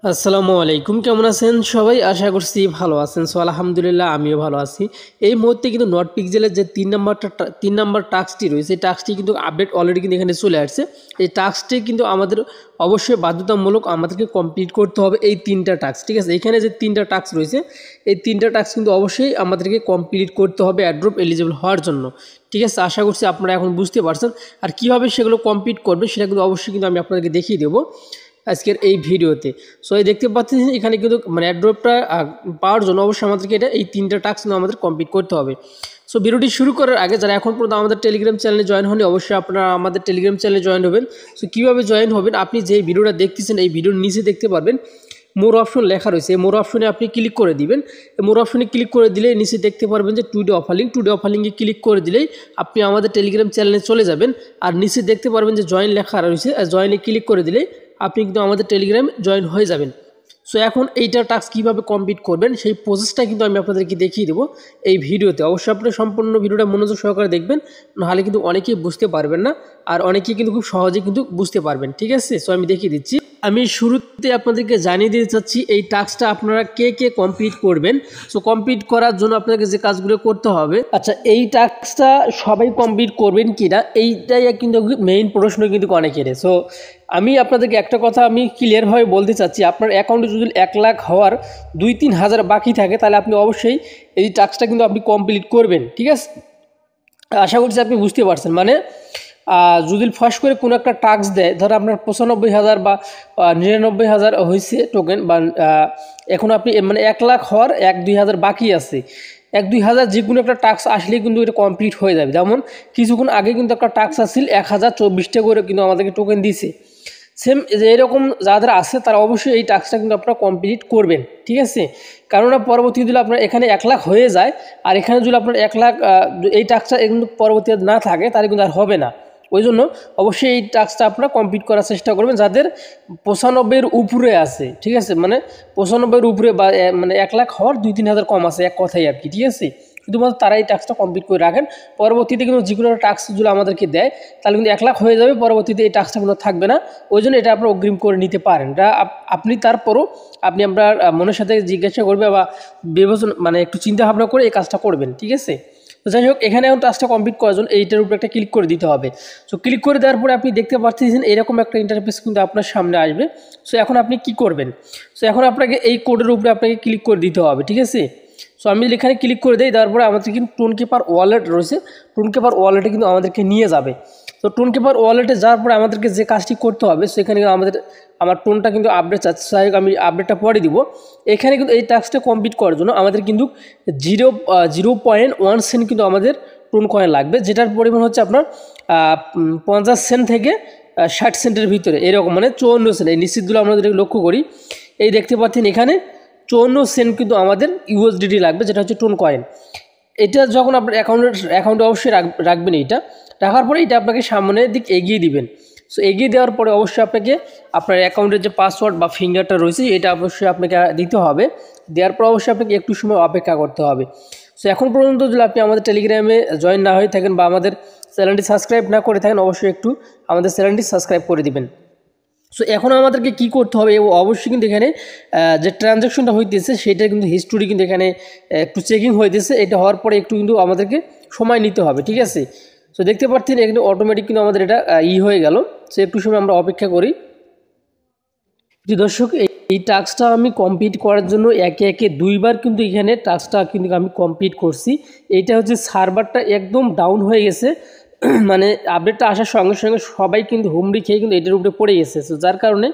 আসসালামু আলাইকুম, কেমন আছেন সবাই? আশা করছি ভালো আছেন। আলহামদুলিল্লাহ আমিও ভালো আছি। এই মুহূর্তে কিন্তু নট পিক্সেলের যে 3 নাম্বার টাস্কটি রয়েছে, এই টাস্কটি কিন্তু আপডেট অলরেডি কিন্তু এখানে চলে আসছে। এই টাস্কটি কিন্তু আমাদের অবশ্যই বাধ্যতামূলক আমাদেরকে কমপ্লিট করতে হবে এই 3টা টাস্ক, ঠিক আছে? এখানে যে 3টা টাস্ক রয়েছে, এই 3টা টাস্ক কিন্তু অবশ্যই আমাদেরকে কমপ্লিট করতে হবে অ্যাড্রপ এলিজিবল হওয়ার জন্য, ঠিক আছে? আশা করছি আপনারা এখন বুঝতে পারছেন। আর কীভাবে সেগুলো কমপ্লিট করবে সেটা কিন্তু অবশ্যই কিন্তু আমি আপনাদেরকে দেখিয়ে দেবো আজকের এই ভিডিওতে। সো এই দেখতে পাচ্ছেন এখানে কিন্তু অ্যাড্রপটা পাওয়ার জন্য অবশ্যই আমাদেরকে এই 3টা টাস্ক কিন্তু আমাদের কমপ্লিট করতে হবে। সো ভিডিওটি শুরু করার আগে যারা এখন পর্যন্ত আমাদের টেলিগ্রাম চ্যানেলে জয়েন হননি, অবশ্যই আপনারা আমাদের টেলিগ্রাম চ্যানেলে জয়েন হবেন। সো কীভাবে জয়েন হবেন, আপনি যে ভিডিওটা দেখতেছেন এই ভিডিওর নিচে দেখতে পারবেন মোর অপশন লেখা রয়েছে। এই মোর অপশনে আপনি ক্লিক করে দিবেন। মোর অপশনে ক্লিক করে দিলে নিচে দেখতে পারবেন যে টুডে অফার লিঙ্কে ক্লিক করে দিলেই আপনি আমাদের টেলিগ্রাম চ্যানেলে চলে যাবেন। আর নিচে দেখতে পারবেন যে জয়েন লেখা রয়েছে, জয়েনে ক্লিক করে দিলেই আপনি কিন্তু আমাদের টেলিগ্রামে জয়েন হয়ে যাবেন। সো এখন এইটা টাস্ক কীভাবে কমপ্লিট করবেন সেই প্রসেসটা কিন্তু আমি আপনাদেরকে দেখিয়ে দেবো এই ভিডিওতে। অবশ্যই আপনি সম্পূর্ণ ভিডিওটা মনোযোগ সহকারে দেখবেন, নাহলে কিন্তু অনেকেই বুঝতে পারবেন না, আর অনেকেই কিন্তু খুব সহজে কিন্তু বুঝতে পারবেন, ঠিক আছে? সো আমি দেখিয়ে দিচ্ছি। আমি শুরুতে আপনাদেরকে জানিয়ে দিতে চাচ্ছি এই টাস্কটা আপনারা কে কে কমপ্লিট করবেন। সো কমপ্লিট করার জন্য আপনাদেরকে যে কাজগুলো করতে হবে, আচ্ছা এই টাস্কটা সবাই কমপ্লিট করবেন কি না এইটাই কিন্তু মেইন প্রশ্ন কিন্তু অনেকের। সো আমি আপনাদেরকে একটা কথা আমি ক্লিয়ারভাবে বলতে চাচ্ছি, আপনার অ্যাকাউন্টে যদি 1 লাখ হওয়ার 2-3 হাজার বাকি থাকে তাহলে আপনি অবশ্যই এই টাস্কটা কিন্তু আপনি কমপ্লিট করবেন, ঠিক আছে? আশা করছি আপনি বুঝতে পারছেন। মানে যদি ফার্স্ট করে কোনো একটা টাস্ক দেয়, ধরো আপনার 95,000 বা 99,000 হয়েছে টোকেন, বা এখন আপনি মানে 1 লাখ হওয়ার 1-2 হাজার বাকি আছে, 1-2 হাজার যে কোনো একটা টাস্ক আসলেই কিন্তু এটা কমপ্লিট হয়ে যাবে। যেমন কিছুক্ষণ আগে কিন্তু একটা টাস্ক আসছিল 1024টা করে কিন্তু আমাদেরকে টোকেন দিছে। সেম এরকম যাদের আছে তারা অবশ্যই এই টাস্কটা কিন্তু আপনারা কমপ্লিট করবেন, ঠিক আছে? কেননা পরবর্তী যদি আপনার এখানে 1 লাখ হয়ে যায় আর এখানে যদি আপনার 1 লাখ এই টাস্কটা কিন্তু পরবর্তীতে না থাকে তাহলে কিন্তু আর হবে না। ওই জন্য অবশ্যই এই টাস্কটা আপনারা কমপ্লিট করার চেষ্টা করবেন যাদের 95-এর উপরে আছে, ঠিক আছে? মানে 95-এর উপরে বা মানে 1 লাখ হওয়ার 2-3 হাজার কম আছে, এক কথাই আর কি, ঠিক আছে? শুধুমাত্র তারা এই টাস্কটা কমপ্লিট করে রাখেন। পরবর্তীতে কিন্তু যে কোনো টাস্ক যদি আমাদেরকে দেয় তাহলে কিন্তু 1 লাখ হয়ে যাবে, পরবর্তীতে এই টাস্কটা কিন্তু থাকবে না। ওই জন্য এটা আপনারা অগ্রিম করে নিতে পারেন। এটা আপনি তারপরও আপনি আপনার মনের সাথে জিজ্ঞাসা করবে বা বিবেচনা মানে একটু চিন্তা ভাবনা করে এই কাজটা করবেন, ঠিক আছে? তো যাই হোক, এখানে এখন টাস্কটা কমপ্লিট করার জন্য এইটার উপরে একটা ক্লিক করে দিতে হবে। সো ক্লিক করে দেওয়ার পরে আপনি দেখতে পাচ্ছেন এরকম একটা ইন্টারফেস কিন্তু আপনার সামনে আসবে। সো এখন আপনি কি করবেন? সো এখন আপনাকে এই কোডের উপরে আপনাকে ক্লিক করে দিতে হবে, ঠিক আছে? সো আমি এখানে ক্লিক করে দিই, তারপরে আমাদের কিন্তু টোনকিপার ওয়ালেট রয়েছে, টোনকিপার ওয়ালেটে কিন্তু আমাদেরকে নিয়ে যাবে। তো টোনকিপার ওয়ালেটে যাওয়ার পরে আমাদেরকে যে কাজটি করতে হবে সেখানে আমার টোনটা কিন্তু আপডেট চাচ্ছে, যাই হোক আমি আপডেটটা পরে দিব। এখানে কিন্তু এই টাস্কটা কমপ্লিট করার জন্য আমাদের কিন্তু 0.1 সেন্ট কিন্তু আমাদের টোন কয়েন লাগবে, যেটার পরিমাণ হচ্ছে আপনার 50 সেন্ট থেকে 60 সেন্টের ভিতরে, এরকম মানে 54 সেন্ট। এই নিশ্চিতগুলো আমরা যদি লক্ষ্য করি, এই দেখতে পাচ্ছেন এখানে 54 সেন্ট কিন্তু আমাদের ইউএসডিটি লাগবে, যেটা হচ্ছে টোন কয়েন। এটা যখন আপনার অ্যাকাউন্টে অবশ্যই রাখবেন, এইটা রাখার পরে এটা আপনাকে সামনের দিক এগিয়ে দিবেন। সো এগিয়ে দেওয়ার পরে অবশ্যই আপনাকে আপনার অ্যাকাউন্টের যে পাসওয়ার্ড বা ফিঙ্গারটা রয়েছে এটা অবশ্যই আপনাকে দিতে হবে। দেওয়ার পর অবশ্যই আপনাকে একটু সময় অপেক্ষা করতে হবে। সো এখন পর্যন্ত যদি আপনি আমাদের টেলিগ্রামে জয়েন না হয়ে থাকেন বা আমাদের চ্যানেলটি সাবস্ক্রাইব না করে থাকেন, অবশ্যই একটু আমাদের চ্যানেলটি সাবস্ক্রাইব করে দিবেন। সো এখন আমাদেরকে কি করতে হবে, অবশ্যই কিন্তু এখানে যে ট্রানজ্যাকশনটা হইতেছে সেটা কিন্তু হিস্টোরি কিন্তু এখানে একটু চেকিং হইতেছে। এটা হওয়ার পরে একটু কিন্তু আমাদেরকে সময় নিতে হবে, ঠিক আছে? সো দেখতে পাচ্ছেন এখানে অটোমেটিক কিন্তু আমাদের এটা হয়ে গেল। সো একটু সময় আমরা অপেক্ষা করি। যে দর্শক, এই টাস্কটা আমি কমপ্লিট করার জন্য একে একে 2বার কিন্তু এখানে টাস্কটা কিন্তু আমি কমপ্লিট করছি। এইটা হচ্ছে সার্ভারটা একদম ডাউন হয়ে গেছে, মানে আপডেটটা আসার সঙ্গে সঙ্গে সবাই কিন্তু হুমড়ি খেয়ে কিন্তু এটার উপরে পড়ে গেছে। সো যার কারণে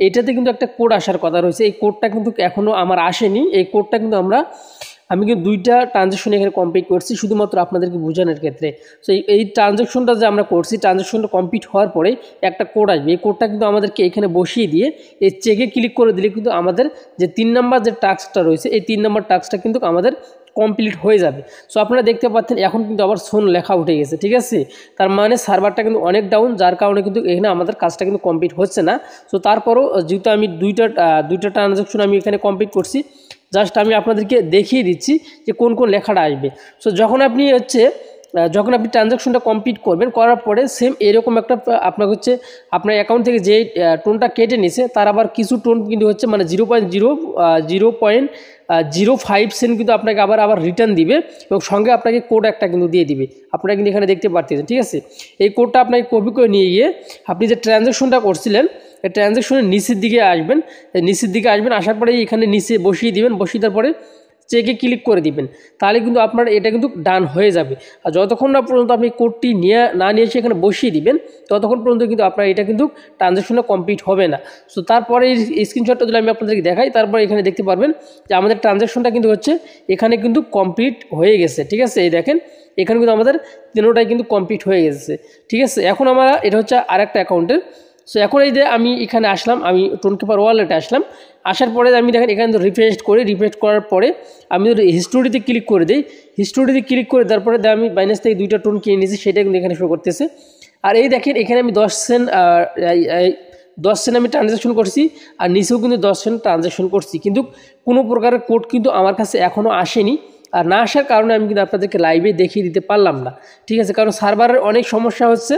এটাতে কিন্তু একটা কোড আসার কথা রয়েছে, এই কোডটা কিন্তু এখনও আমার আসেনি। এই কোডটা কিন্তু আমি কিন্তু 2টা ট্রানজ্যাকশন এখানে কমপ্লিট করছি শুধুমাত্র আপনাদেরকে বোঝানোর ক্ষেত্রে। সো এই ট্রানজ্যাকশনটা যে আমরা করছি, ট্রানজ্যাকশনটা কমপ্লিট হওয়ার পরে একটা কোড আসবে, এই কোডটা কিন্তু আমাদেরকে এখানে বসিয়ে দিয়ে এই চেকে ক্লিক করে দিলে কিন্তু আমাদের যে 3 নাম্বার যে টাস্কটা রয়েছে এই 3 নাম্বার টাস্কটা কিন্তু আমাদের কমপ্লিট হয়ে যাবে। সো আপনারা দেখতে পাচ্ছেন এখন কিন্তু আবার সোন লেখা উঠে গেছে, ঠিক আছে? তার মানে সার্ভারটা কিন্তু অনেক ডাউন, যার কারণে কিন্তু এখানে আমাদের কাজটা কিন্তু কমপ্লিট হচ্ছে না। সো তারপরও যেহেতু আমি দুইটা ট্রানজ্যাকশন আমি এখানে কমপ্লিট করছি, জাস্ট আমি আপনাদেরকে দেখিয়ে দিচ্ছি যে কোন কোন লেখাটা আসবে। সো যখন আপনি যখন আপনি ট্রানজাকশনটা কমপ্লিট করবেন, করার পরে সেম এরকম একটা আপনার হচ্ছে আপনার অ্যাকাউন্ট থেকে যে টোনটা কেটে নিছে তার আবার কিছু টোন কিন্তু হচ্ছে মানে 0.05 সেন্ট কিন্তু আপনাকে আবার রিটার্ন দিবে এবং সঙ্গে আপনাকে কোড একটা কিন্তু দিয়ে দিবে। আপনারা কিন্তু এখানে দেখতে পারতেছেন, ঠিক আছে। এই কোডটা আপনাকে কপি করে নিয়ে গিয়ে আপনি যে ট্রানজাকশনটা করছিলেন এই ট্রানজাকশনের নিচের দিকে আসবেন, আসার পরে এখানে নিচে বসিয়ে দিবেন, বসিয়ে দেওয়ার পরে চেকে ক্লিক করে দিবেন, তাহলে কিন্তু আপনার এটা কিন্তু ডান হয়ে যাবে। আর যতক্ষণ না পর্যন্ত আপনি কোডটি না নিয়ে এসে এখানে বসিয়ে দিবেন ততক্ষণ পর্যন্ত কিন্তু আপনার এটা কিন্তু ট্রানজাকশনটা কমপ্লিট হবে না। সো তারপরে এই স্ক্রিনশটটা যদি আমি আপনাদেরকে দেখাই, তারপরে এখানে দেখতে পারবেন যে আমাদের ট্রানজাকশনটা কিন্তু হচ্ছে এখানে কিন্তু কমপ্লিট হয়ে গেছে, ঠিক আছে। এই দেখেন এখানে কিন্তু আমাদের তিনোটাই কিন্তু কমপ্লিট হয়ে গেছে, ঠিক আছে। এখন আমরা এটা হচ্ছে আরেকটা অ্যাকাউন্টের। সো এখন এই যে আমি এখানে আসলাম, আমি টোনকিপার ওয়ালেটে আসলাম, আসার পরে আমি দেখেন এখানে রিফ্রেশ করার পরে আমি হিস্টোরিতে ক্লিক করে দিই, হিস্টোরিতে ক্লিক করে তারপরে আমি বাইন্যান্স থেকে 2টা টোন কিনে নিয়েছি, সেটা কিন্তু এখানে শো করতেছে। আর এই দেখেন এখানে আমি 10 সেন্ট আমি ট্রানজ্যাকশন করছি, আর নিচেও কিন্তু 10 সেন্ট ট্রানজ্যাকশন করছি, কিন্তু কোনো প্রকারের কোড কিন্তু আমার কাছে এখনও আসেনি। আর না আসার কারণে আমি কিন্তু আপনাদেরকে লাইভে দেখিয়ে দিতে পারলাম না, ঠিক আছে, কারণ সার্ভারের অনেক সমস্যা হচ্ছে,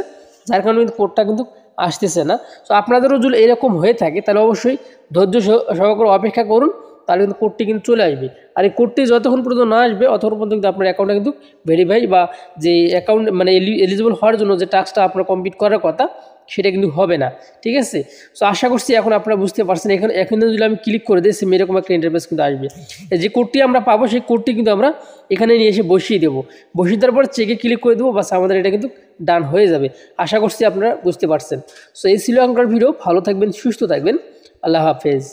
যার কারণে কিন্তু কোডটা কিন্তু আসতেছে না। তো আপনাদেরও যদি এরকম হয়ে থাকে তাহলে অবশ্যই ধৈর্য সহকারে অপেক্ষা করুন, তাহলে কিন্তু কোডটি কিন্তু চলে আসবে। আর এই কোডটি যতক্ষণ পর্যন্ত না আসবে ততক্ষণ পর্যন্ত কিন্তু আপনার অ্যাকাউন্টটা কিন্তু ভেরিফাই বা যে অ্যাকাউন্ট মানে এলিজিবল হওয়ার জন্য যে টাস্কটা আপনার কমপ্লিট করার কথা সেটা কিন্তু হবে না, ঠিক আছে। সো আশা করছি এখন আপনারা বুঝতে পারছেন। এখানে যদি আমি ক্লিক করে দিই সেম এরকম একটা ইন্টারফেস কিন্তু আসবে। যে কোডটি আমরা পাবো সেই কোডটি কিন্তু আমরা এখানে নিয়ে এসে বসিয়ে দেবো, বসিয়ে দেওয়ার পর চেকে ক্লিক করে দেবো, বাস আমাদের এটা কিন্তু ডান হয়ে যাবে। আশা করছি আপনারা বুঝতে পারছেন। সো এই ছিল এখনকার ভিডিও। ভালো থাকবেন, সুস্থ থাকবেন, আল্লাহ হাফেজ।